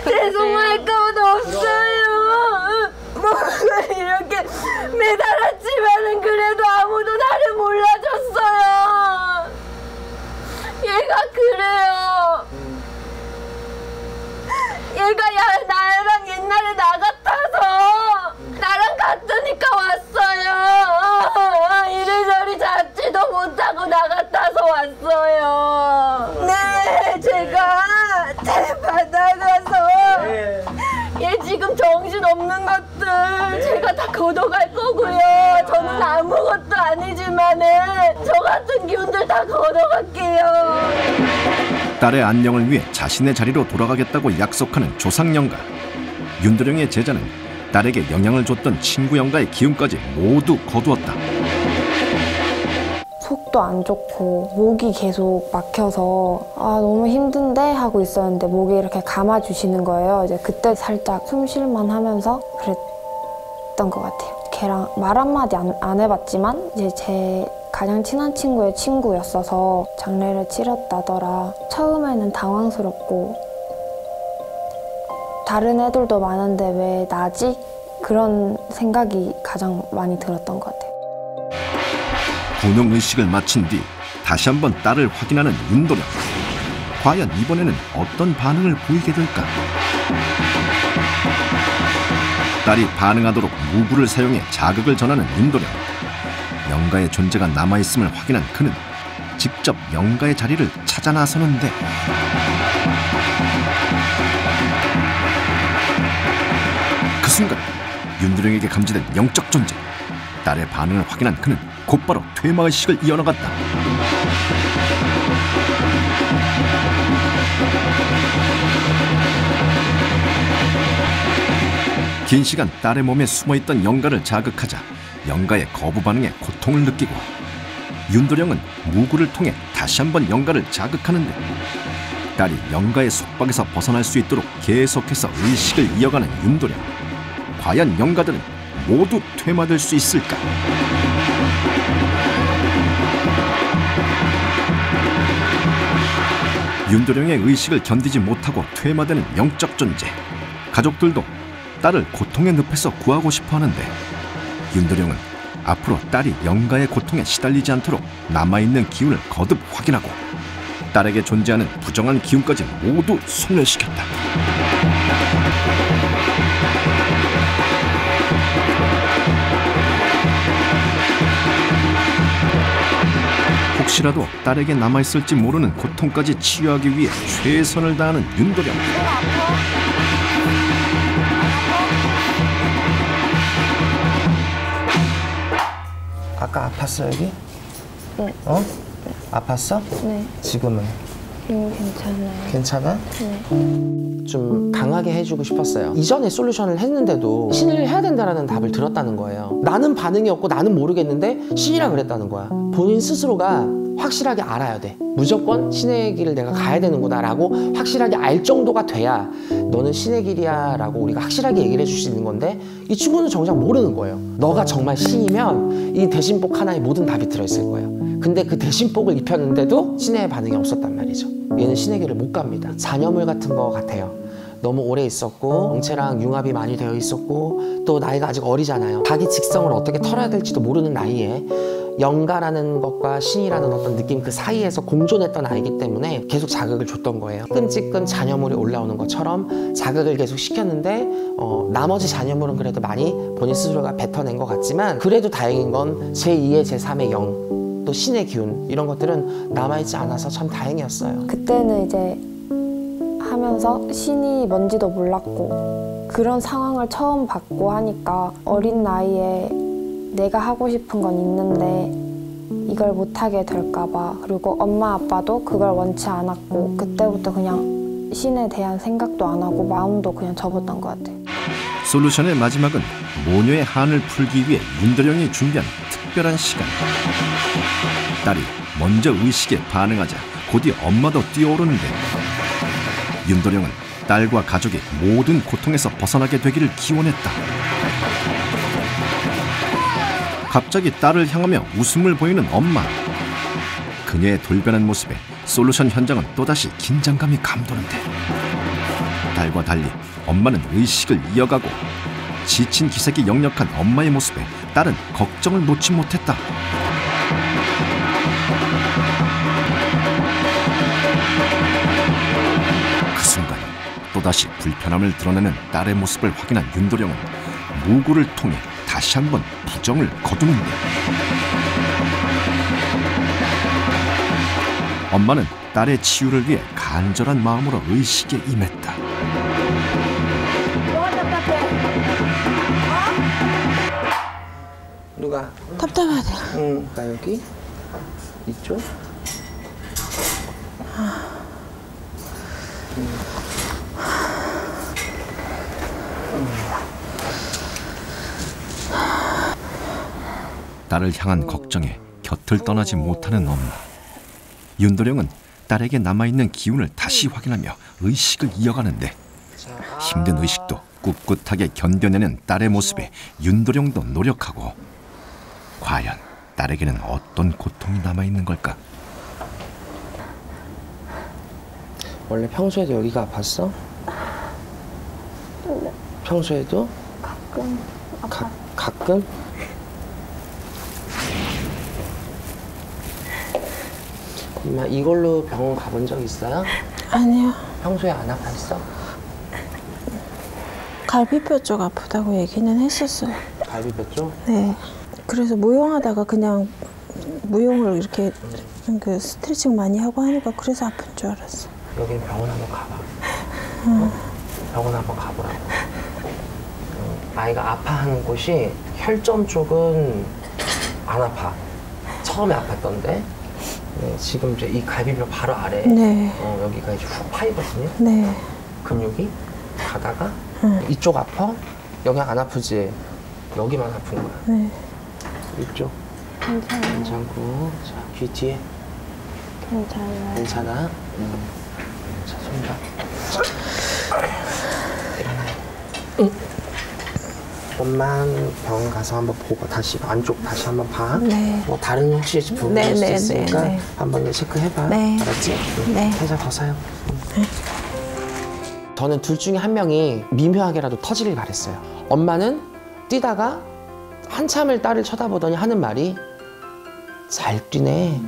죄송할 것도 없어요. 목을 이렇게 매달았지만은 그래도 아무도 나를 몰라줬어요. 얘가 그래요. 얘가 나랑 옛날에 나 같아서 나랑 같으니까 왔어요. 이래저래 잡지도 못하고 나 같아서 왔어요. 네, 제가 받아가서 얘 지금 정신 없는 것들 제가 다 걷어갈 거고요. 저는 아무것도 아니지만은 저 같은 기운들 다 걷어갈게요. 딸의 안녕을 위해 자신의 자리로 돌아가겠다고 약속하는 조상영가. 윤도령의 제자는 딸에게 영향을 줬던 친구 영가의 기운까지 모두 거두었다. 속도 안 좋고 목이 계속 막혀서 너무 힘든데 하고 있었는데 목에 이렇게 감아주시는 거예요. 이제 그때 살짝 숨쉴만 하면서 그랬던 것 같아요. 걔랑 말 한마디 안 해봤지만 이제 제 가장 친한 친구의 친구였어서 장례를 치렀다더라. 처음에는 당황스럽고 다른 애들도 많은데 왜 나지? 그런 생각이 가장 많이 들었던 것 같아요. 군웅의식을 마친 뒤 다시 한번 딸을 확인하는 윤도령. 과연 이번에는 어떤 반응을 보이게 될까? 딸이 반응하도록 무구를 사용해 자극을 전하는 윤도령. 영가의 존재가 남아있음을 확인한 그는 직접 영가의 자리를 찾아 나서는데 그 순간 윤도령에게 감지된 영적 존재. 딸의 반응을 확인한 그는 곧바로 퇴마의식을 이어나갔다. 긴 시간 딸의 몸에 숨어있던 영가를 자극하자 영가의 거부 반응에 고통을 느끼고 윤도령은 무구를 통해 다시 한번 영가를 자극하는데 딸이 영가의 속박에서 벗어날 수 있도록 계속해서 의식을 이어가는 윤도령. 과연 영가들은 모두 퇴마될 수 있을까? 윤도령의 의식을 견디지 못하고 퇴마되는 영적 존재. 가족들도 딸을 고통의 늪에서 구하고 싶어 하는데 윤도령은 앞으로 딸이 영가의 고통에 시달리지 않도록 남아있는 기운을 거듭 확인하고 딸에게 존재하는 부정한 기운까지 모두 소멸시켰다. 혹시라도 딸에게 남아있을지 모르는 고통까지 치유하기 위해 최선을 다하는 윤도령. 아까 아팠어 여기? 네. 어? 아팠어? 네. 지금은? 괜찮아요. 괜찮아? 네. 좀 강하게 해주고 싶었어요. 이전에 솔루션을 했는데도 신을 해야 된다라는 답을 들었다는 거예요. 나는 반응이 없고 나는 모르겠는데 신이라 그랬다는 거야. 본인 스스로가 확실하게 알아야 돼. 무조건 신의 길을 내가 가야 되는구나 라고 확실하게 알 정도가 돼야 너는 신의 길이야 라고 우리가 확실하게 얘기를 해줄 수 있는 건데 이 친구는 정작 모르는 거예요. 너가 정말 신이면 이 대신복 하나에 모든 답이 들어있을 거예요. 근데 그 대신복을 입혔는데도 신의 반응이 없었단 말이죠. 얘는 신의 길을 못 갑니다. 잔여물 같은 거 같아요. 너무 오래 있었고 정체랑 융합이 많이 되어 있었고 또 나이가 아직 어리잖아요. 자기 직성을 어떻게 털어야 될지도 모르는 나이에 영가라는 것과 신이라는 어떤 느낌 그 사이에서 공존했던 아이기 때문에 계속 자극을 줬던 거예요. 끈찍끈 잔여물이 올라오는 것처럼 자극을 계속 시켰는데 나머지 잔여물은 그래도 많이 본인 스스로가 뱉어낸 것 같지만 그래도 다행인 건 제2의 제3의 영 또 신의 기운 이런 것들은 남아있지 않아서 참 다행이었어요. 그때는 이제 하면서 신이 뭔지도 몰랐고 그런 상황을 처음 봤고 하니까 어린 나이에 내가 하고 싶은 건 있는데 이걸 못하게 될까 봐 그리고 엄마 아빠도 그걸 원치 않았고 그때부터 그냥 신에 대한 생각도 안 하고 마음도 그냥 접었던 것 같아요. 솔루션의 마지막은 모녀의 한을 풀기 위해 윤도령이 준비한 특별한 시간. 딸이 먼저 의식에 반응하자 곧이 엄마도 뛰어오르는데 윤도령은 딸과 가족이 모든 고통에서 벗어나게 되기를 기원했다. 갑자기 딸을 향하며 웃음을 보이는 엄마. 그녀의 돌변한 모습에 솔루션 현장은 또다시 긴장감이 감도는데 딸과 달리 엄마는 의식을 이어가고 지친 기색이 역력한 엄마의 모습에 딸은 걱정을 놓지 못했다. 그 순간 또다시 불편함을 드러내는 딸의 모습을 확인한 윤도령은 무구를 통해 다시 한번 부정을 거두는데 엄마는 딸의 치유를 위해 간절한 마음으로 의식에 임했다. 누가? 답답하다. 응, 나 여기 이쪽. 딸을 향한 걱정에 곁을 떠나지 못하는 엄마. 윤도령은 딸에게 남아있는 기운을 다시 확인하며 의식을 이어가는데 힘든 의식도 꿋꿋하게 견뎌내는 딸의 모습에 윤도령도 노력하고 과연 딸에게는 어떤 고통이 남아있는 걸까? 원래 평소에도 여기가 아팠어? 네. 평소에도? 가끔 아파. 가끔? 엄마 이걸로 병원 가본 적 있어요? 아니요. 평소에 안 아팠어? 갈비뼈 쪽 아프다고 얘기는 했었어요. 갈비뼈 쪽? 네. 그래서 무용하다가 그냥 무용을 이렇게 그 스트레칭 많이 하고 하니까 그래서 아픈 줄 알았어. 여긴 병원 한번 가봐. 병원 한번 가보라고. 아이가 아파하는 곳이 혈점 쪽은 안 아파. 처음에 아팠던데. 네, 지금 이제 이 갈비뼈 바로 아래. 네. 여기가 이제 훅 파이거든요. 네. 근육이 가다가 이쪽 아파? 여기 안 아프지? 여기만 아픈 거야. 네. 이쪽. 괜찮아요. 괜찮고. 자, 귀 뒤에. 괜찮아요. 괜찮아? 자, 손잡. 일어나요. 조금만 병원 가서 한번 보고 다시 안쪽 다시 한번 봐. 네. 뭐 다른 혹시 부분일 수도 있으니까 네. 한번 더 체크해봐. 네. 알았지? 네. 태자 벗어요. 저는 둘 중에 한 명이 미묘하게라도 터지길 바랬어요. 엄마는 뛰다가 한참을 딸을 쳐다보더니 하는 말이 잘 뛰네,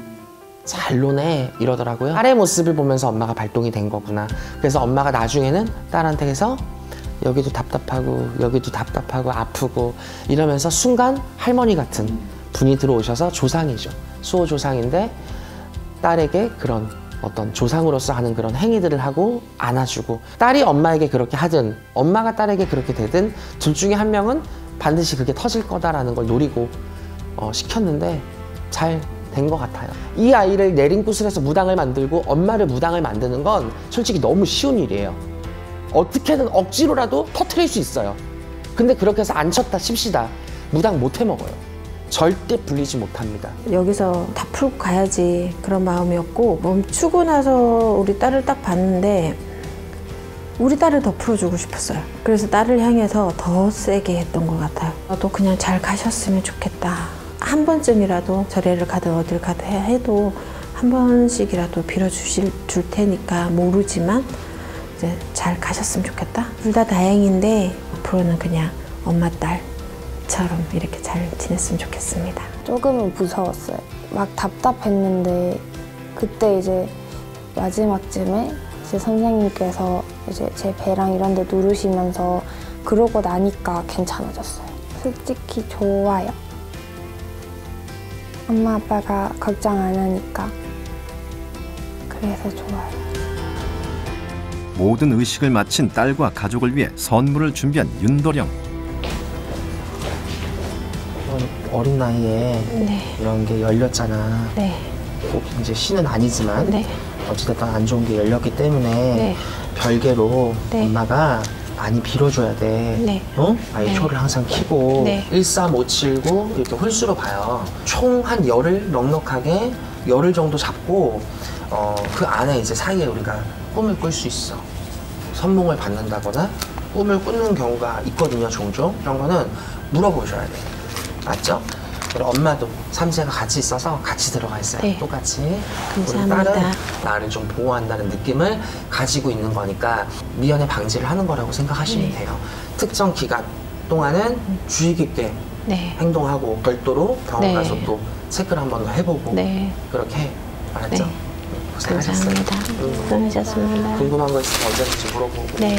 잘 노네 이러더라고요. 딸의 모습을 보면서 엄마가 발동이 된 거구나. 그래서 엄마가 나중에는 딸한테 해서 여기도 답답하고 여기도 답답하고 아프고 이러면서 순간 할머니 같은 분이 들어오셔서 조상이죠. 수호 조상인데 딸에게 그런 어떤 조상으로서 하는 그런 행위들을 하고 안아주고 딸이 엄마에게 그렇게 하든 엄마가 딸에게 그렇게 되든 둘 중에 한 명은 반드시 그게 터질 거다라는 걸 노리고 시켰는데 잘 된 것 같아요. 이 아이를 내린 구슬에서 무당을 만들고 엄마를 무당을 만드는 건 솔직히 너무 쉬운 일이에요. 어떻게든 억지로라도 터트릴 수 있어요. 근데 그렇게 해서 안 쳤다 칩시다. 무당 못 해먹어요. 절대 불리지 못합니다. 여기서 다 풀고 가야지 그런 마음이었고, 멈추고 나서 우리 딸을 딱 봤는데 우리 딸을 더 풀어주고 싶었어요. 그래서 딸을 향해서 더 세게 했던 것 같아요. 나도 그냥 잘 가셨으면 좋겠다. 한 번쯤이라도 절에를 가든 어딜 가든 해도 한 번씩이라도 빌어줄 테니까 모르지만 이제 잘 가셨으면 좋겠다. 둘 다 다행인데 앞으로는 그냥 엄마 딸처럼 이렇게 잘 지냈으면 좋겠습니다. 조금은 무서웠어요. 막 답답했는데 그때 이제 마지막쯤에 이제 선생님께서 이제 제 배랑 이런 데 누르시면서 그러고 나니까 괜찮아졌어요. 솔직히 좋아요. 엄마 아빠가 걱정 안 하니까 그래서 좋아요. 모든 의식을 마친 딸과 가족을 위해 선물을 준비한 윤도령. 어린 나이에 네. 이런 게 열렸잖아. 네. 꼭 이제 신은 아니지만 네. 어찌됐든 안 좋은 게 열렸기 때문에 네. 별개로 네. 엄마가 많이 빌어줘야 돼. 네. 어? 아이 네. 초를 항상 키고 네. 13579 이렇게 홀수로 봐요. 총 한 열흘 넉넉하게 열흘 정도 잡고 그 안에 이제 사이에 우리가 꿈을 꿀 수 있어. 선몽을 받는다거나 꿈을 꾸는 경우가 있거든요. 종종 이런 거는 물어보셔야 돼. 맞죠? 그리고 엄마도 삼세가 같이 있어서 같이 들어가 있어요. 네. 똑같이. 감사합니다. 우리 딸은 나를 좀 보호한다는 느낌을 가지고 있는 거니까 미연에 방지를 하는 거라고 생각하시면 네. 돼요. 특정 기간 동안은 주의 깊게 네. 행동하고 별도로 병원 네. 가서 또 체크를 한 번 더 해보고 네. 그렇게 해. 알았죠? 네. 고생하셨어요. 감사합니다. 고생하셨습니다. 궁금한 거 있으면 언제든지 물어보고. 네.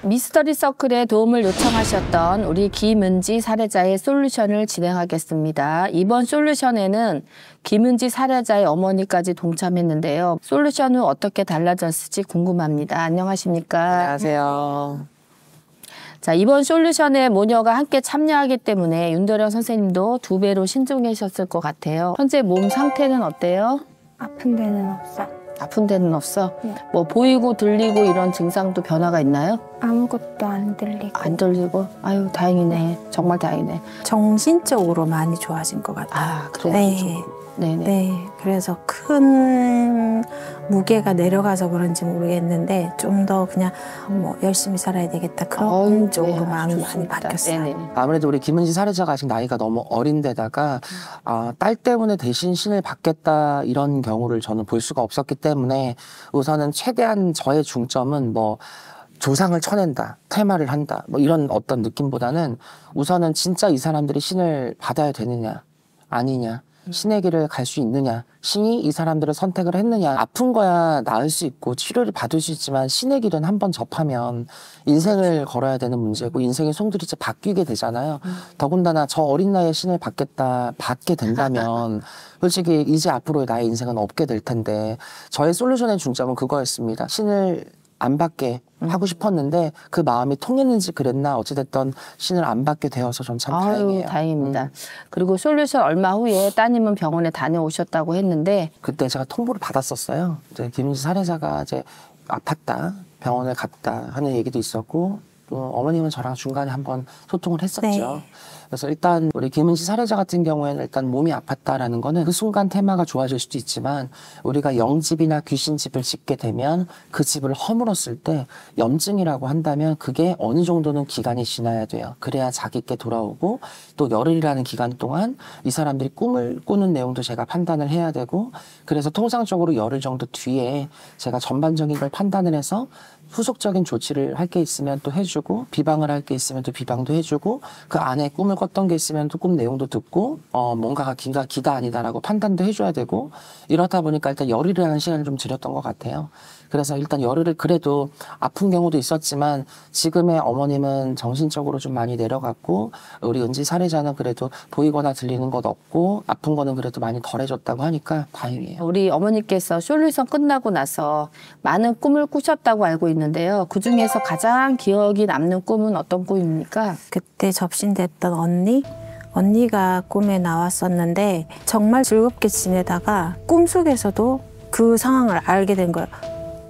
미스터리 서클에 도움을 요청하셨던 우리 김은지 사례자의 솔루션을 진행하겠습니다. 이번 솔루션에는 김은지 사례자의 어머니까지 동참했는데요. 솔루션 후 어떻게 달라졌을지 궁금합니다. 안녕하십니까? 안녕하세요. 자, 이번 솔루션에 모녀가 함께 참여하기 때문에 윤도령 선생님도 2배로 신중하셨을 것 같아요. 현재 몸 상태는 어때요? 아픈 데는 없어. 아픈 데는 없어? 네. 뭐 보이고 들리고 이런 증상도 변화가 있나요? 아무것도 안 들리고. 안 들리고? 아유, 다행이네. 정말 다행이네. 정신적으로 많이 좋아진 것 같아요. 아, 그래. 네. 네네. 네. 그래서 큰 무게가 내려가서 그런지 모르겠는데 좀 더 그냥 뭐 열심히 살아야 되겠다 그런 쪽으로 마음이 많이 바뀌었어요. 네네. 아무래도 우리 김은지 사례자가 아직 나이가 너무 어린데다가 딸 때문에 대신 신을 받겠다 이런 경우를 저는 볼 수가 없었기 때문에 우선은 최대한 저의 중점은 뭐 조상을 쳐낸다, 퇴마를 한다 뭐 이런 어떤 느낌보다는 우선은 진짜 이 사람들이 신을 받아야 되느냐 아니냐, 신의 길을 갈 수 있느냐, 신이 이 사람들을 선택을 했느냐. 아픈 거야 나을 수 있고 치료를 받을 수 있지만 신의 길은 한번 접하면 인생을 걸어야 되는 문제고 인생의 송두리째 바뀌게 되잖아요. 더군다나 저 어린 나이에 신을 받게 된다면 솔직히 이제 앞으로의 나의 인생은 없게 될 텐데 저의 솔루션의 중점은 그거였습니다. 신을 안 받게 하고 싶었는데 그 마음이 통했는지 그랬나 어찌됐든 신을 안 받게 되어서 전 참 다행이에요. 다행입니다. 그리고 솔루션 얼마 후에 따님은 병원에 다녀오셨다고 했는데 그때 제가 통보를 받았었어요. 이제 김은지 사례자가 이제 아팠다, 병원을 갔다 하는 얘기도 있었고 또 어머님은 저랑 중간에 한번 소통을 했었죠. 네. 그래서 일단 우리 김은지 사례자 같은 경우에는 일단 몸이 아팠다라는 거는 그 순간 테마가 좋아질 수도 있지만 우리가 영집이나 귀신집을 짓게 되면 그 집을 허물었을 때 염증이라고 한다면 그게 어느 정도는 기간이 지나야 돼요. 그래야 자기께 돌아오고 또 열흘이라는 기간 동안 이 사람들이 꿈을 꾸는 내용도 제가 판단을 해야 되고 그래서 통상적으로 열흘 정도 뒤에 제가 전반적인 걸 판단을 해서 후속적인 조치를 할 게 있으면 또 해주고 비방을 할 게 있으면 또 비방도 해주고 그 안에 꿈을 꿨던 게 있으면 또 꿈 내용도 듣고 뭔가가 기가 아니다라고 판단도 해줘야 되고 이러다 보니까 일단 열흘이라는 시간을 좀 들였던 것 같아요. 그래서 일단 열흘을 그래도 아픈 경우도 있었지만 지금의 어머님은 정신적으로 좀 많이 내려갔고 우리 은지 사례자는 그래도 보이거나 들리는 것 없고 아픈 거는 그래도 많이 덜해졌다고 하니까 다행이에요. 우리 어머니께서 솔루션 끝나고 나서 많은 꿈을 꾸셨다고 알고 있는데요. 그중에서 가장 기억이 남는 꿈은 어떤 꿈입니까? 그때 접신됐던 언니 언니가 꿈에 나왔었는데 정말 즐겁게 지내다가 꿈속에서도 그 상황을 알게 된 거예요.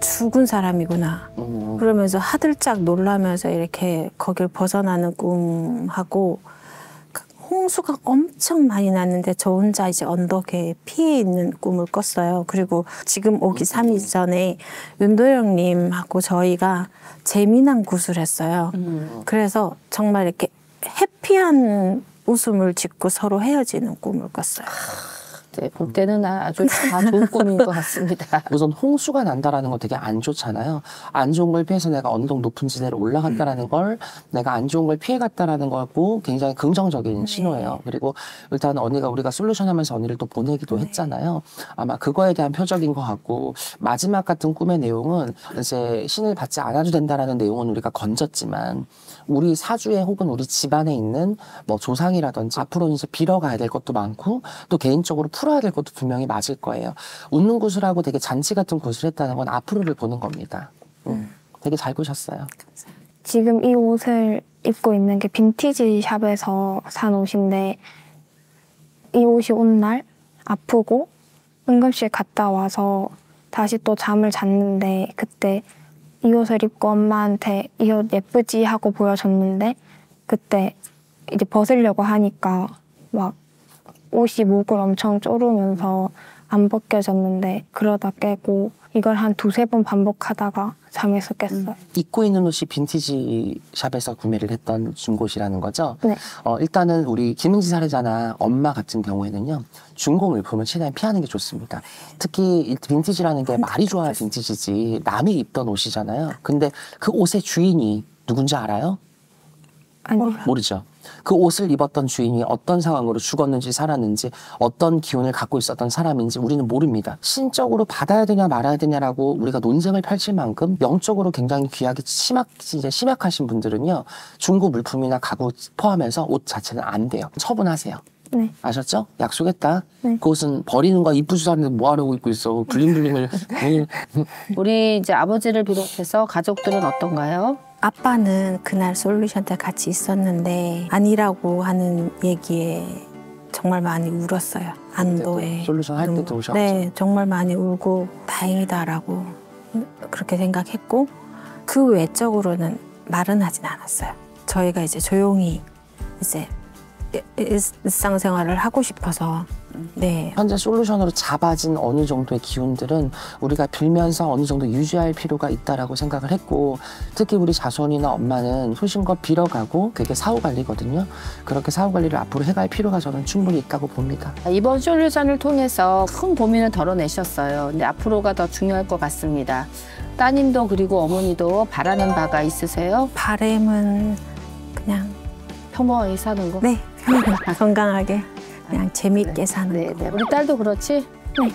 죽은 사람이구나. 그러면서 하들짝 놀라면서 이렇게 거길 벗어나는 꿈하고 홍수가 엄청 많이 났는데 저 혼자 이제 언덕에 피해 있는 꿈을 꿨어요. 그리고 지금 오기 3일 전에 윤도영님하고 저희가 재미난 굿을 했어요. 그래서 정말 이렇게 해피한 웃음을 짓고 서로 헤어지는 꿈을 꿨어요. 네, 볼 때는 아주 다 좋은 꿈인 것 같습니다. 우선 홍수가 난다라는 건 되게 안 좋잖아요. 안 좋은 걸 피해서 내가 언덕 높은 지대로 올라갔다라는 걸 내가 안 좋은 걸 피해갔다라는 거고 굉장히 긍정적인 신호예요. 그리고 일단 언니가 우리가 솔루션 하면서 언니를 또 보내기도 했잖아요. 아마 그거에 대한 표적인 것 같고 마지막 같은 꿈의 내용은 이제 신을 받지 않아도 된다라는 내용은 우리가 건졌지만 우리 사주에 혹은 우리 집안에 있는 뭐 조상이라든지 앞으로는 이제 빌어가야 될 것도 많고 또 개인적으로 풀어야 될 것도 분명히 맞을 거예요. 웃는 구슬하고 되게 잔치 같은 구슬을 했다는 건 앞으로를 보는 겁니다. 되게 잘 보셨어요. 지금 이 옷을 입고 있는 게 빈티지 샵에서 산 옷인데 이 옷이 온 날 아프고 응급실 갔다 와서 다시 또 잠을 잤는데 그때 이 옷을 입고 엄마한테 이 옷 예쁘지 하고 보여줬는데 그때 이제 벗으려고 하니까 막 옷이 목을 엄청 조르면서 안 벗겨졌는데 그러다 깨고 이걸 한 2-3번 반복하다가 잠에서 깼어요. 입고 있는 옷이 빈티지 샵에서 구매를 했던 중고시라는 거죠? 네. 일단은 우리 김은지 사례자나 엄마 같은 경우에는요. 중고 물품을 최대한 피하는 게 좋습니다. 특히 이 빈티지라는 게 말이 좋아야 빈티지지 남이 입던 옷이잖아요. 근데 그 옷의 주인이 누군지 알아요? 아니요. 모르죠. 그 옷을 입었던 주인이 어떤 상황으로 죽었는지 살았는지 어떤 기운을 갖고 있었던 사람인지 우리는 모릅니다. 신적으로 받아야 되냐 말아야 되냐라고 우리가 논쟁을 펼칠 만큼 영적으로 굉장히 귀하게 심약하신 분들은요. 중고 물품이나 가구 포함해서 옷 자체는 안 돼요. 처분하세요. 네. 아셨죠? 약속했다. 네. 그 옷은 버리는 거야. 이쁘지도 않은데 뭐 하려고 입고 있어. 블링블링을. 우리 이제 아버지를 비롯해서 가족들은 어떤가요? 아빠는 그날 솔루션 때 같이 있었는데 아니라고 하는 얘기에 정말 많이 울었어요. 안도에. 솔루션 할 때도 오셨죠? 네, 정말 많이 울고 다행이다라고 그렇게 생각했고 그 외적으로는 말은 하진 않았어요. 저희가 이제 조용히 이제 일상생활을 하고 싶어서 네. 현재 솔루션으로 잡아진 어느 정도의 기운들은 우리가 빌면서 어느 정도 유지할 필요가 있다라고 생각을 했고 특히 우리 자손이나 엄마는 소신껏 빌어가고 그게 사후관리거든요. 그렇게 사후관리를 앞으로 해갈 필요가 저는 충분히 있다고 봅니다. 이번 솔루션을 통해서 큰 고민을 덜어내셨어요. 근데 앞으로가 더 중요할 것 같습니다. 따님도 그리고 어머니도 바라는 바가 있으세요? 바람은 그냥 평범하게 사는 거? 네, 건강하게 그냥 재미있게 사는 거. 우리 딸도 그렇지? 네.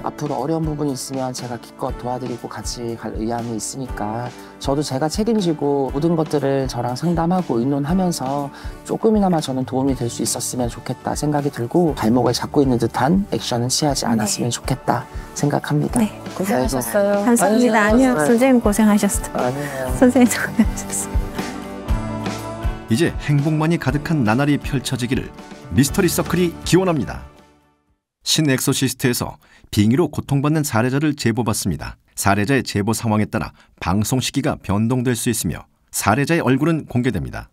앞으로 어려운 부분이 있으면 제가 기껏 도와드리고 같이 갈 의향이 있으니까 저도 제가 책임지고 모든 것들을 저랑 상담하고 의논하면서 조금이나마 저는 도움이 될 수 있었으면 좋겠다 생각이 들고 발목을 잡고 있는 듯한 액션은 취하지 않았으면 좋겠다 생각합니다. 네. 고생하셨어요. 감사합니다. 아니요, 선생님 고생하셨어요. 아니에요. 선생님 고생하셨어요. 이제 행복만이 가득한 나날이 펼쳐지기를 미스터리 서클이 기원합니다. 신엑소시스트에서 빙의로 고통받는 사례자를 제보받습니다. 사례자의 제보 상황에 따라 방송 시기가 변동될 수 있으며 사례자의 얼굴은 공개됩니다.